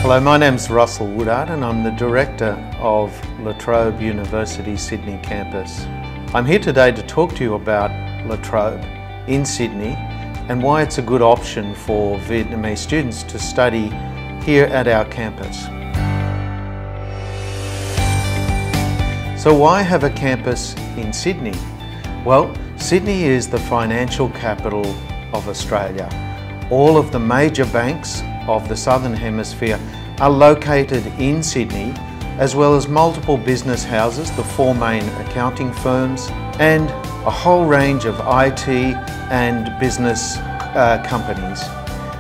Hello, my name's Russell Woodard and I'm the Director of La Trobe University Sydney campus. I'm here today to talk to you about La Trobe in Sydney and why it's a good option for Vietnamese students to study here at our campus. So why have a campus in Sydney? Well, Sydney is the financial capital of Australia. All of the major banks of the Southern Hemisphere are located in Sydney, as well as multiple business houses, the four main accounting firms, and a whole range of IT and business companies.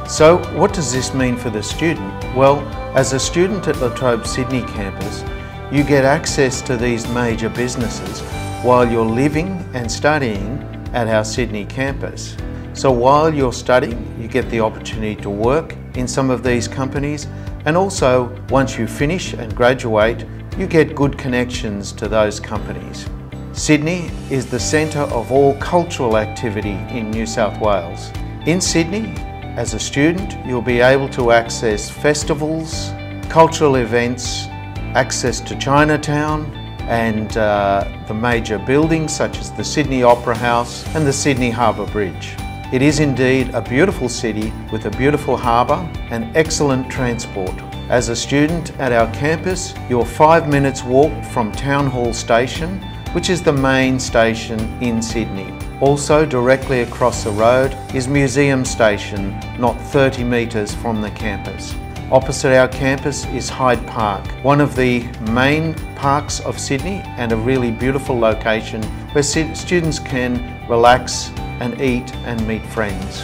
So what does this mean for the student? Well, as a student at La Trobe Sydney campus, you get access to these major businesses while you're living and studying at our Sydney campus. So while you're studying, you get the opportunity to work in some of these companies, and also once you finish and graduate, you get good connections to those companies. Sydney is the centre of all cultural activity in New South Wales. In Sydney, as a student, you'll be able to access festivals, cultural events, access to Chinatown, and the major buildings such as the Sydney Opera House and the Sydney Harbour Bridge. It is indeed a beautiful city with a beautiful harbour and excellent transport. As a student at our campus, you're 5 minutes walk from Town Hall Station, which is the main station in Sydney. Also directly across the road is Museum Station, not 30 metres from the campus. Opposite our campus is Hyde Park, one of the main parks of Sydney and a really beautiful location where students can relax and eat and meet friends.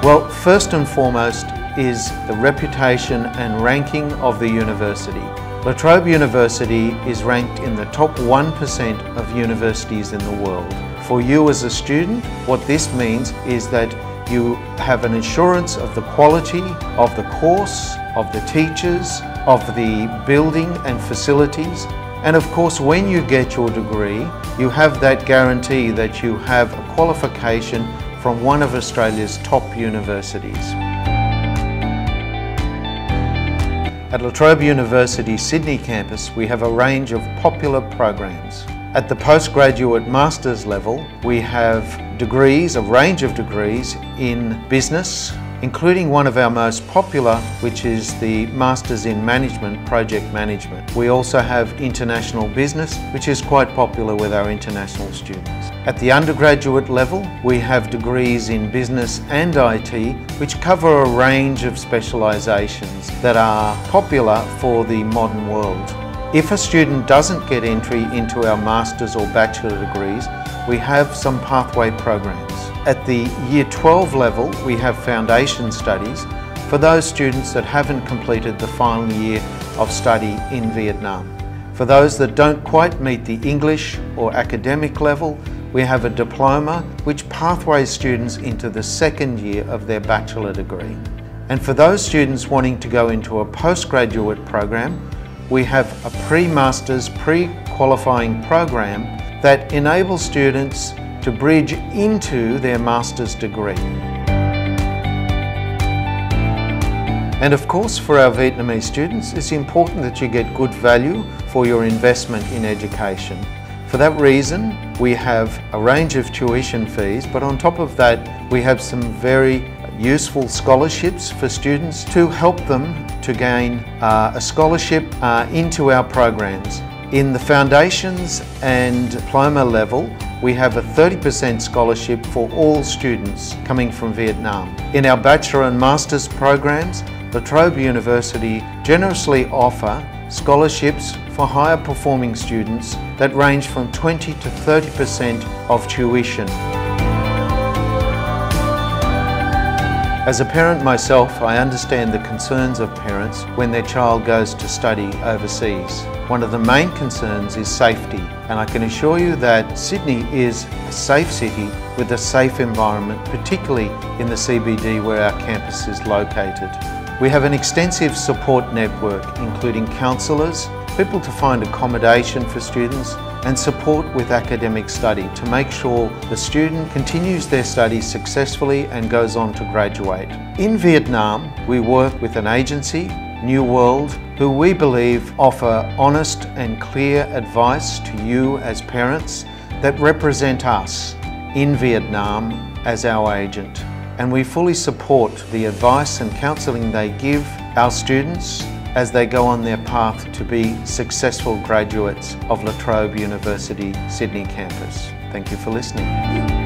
Well, first and foremost is the reputation and ranking of the university. La Trobe University is ranked in the top 1% of universities in the world. For you as a student, what this means is that you have an assurance of the quality of the course, of the teachers, of the building and facilities. And of course, when you get your degree, you have that guarantee that you have a qualification from one of Australia's top universities. At La Trobe University Sydney campus, we have a range of popular programs. At the postgraduate master's level, we have degrees, a range of degrees in business, including one of our most popular, which is the Masters in Management, Project Management. We also have International Business, which is quite popular with our international students. At the undergraduate level, we have degrees in Business and IT, which cover a range of specialisations that are popular for the modern world. If a student doesn't get entry into our master's or bachelor degrees, we have some pathway programs. At the Year 12 level, we have foundation studies for those students that haven't completed the final year of study in Vietnam. For those that don't quite meet the English or academic level, we have a diploma which pathways students into the second year of their bachelor degree. And for those students wanting to go into a postgraduate program, we have a pre-master's, pre-qualifying program that enables students to bridge into their master's degree. And of course, for our Vietnamese students, it's important that you get good value for your investment in education. For that reason, we have a range of tuition fees, but on top of that, we have some very useful scholarships for students to help them to gain a scholarship into our programs. In the foundations and diploma level, we have a 30% scholarship for all students coming from Vietnam. In our bachelor and master's programs, La Trobe University generously offer scholarships for higher performing students that range from 20 to 30% of tuition. As a parent myself, I understand the concerns of parents when their child goes to study overseas. One of the main concerns is safety, and I can assure you that Sydney is a safe city with a safe environment, particularly in the CBD where our campus is located. We have an extensive support network, including counsellors, people to find accommodation for students, and support with academic study to make sure the student continues their studies successfully and goes on to graduate. In Vietnam, we work with an agency, New World, who we believe offer honest and clear advice to you as parents that represent us in Vietnam as our agent. And we fully support the advice and counselling they give our students as they go on their path to be successful graduates of La Trobe University, Sydney campus. Thank you for listening.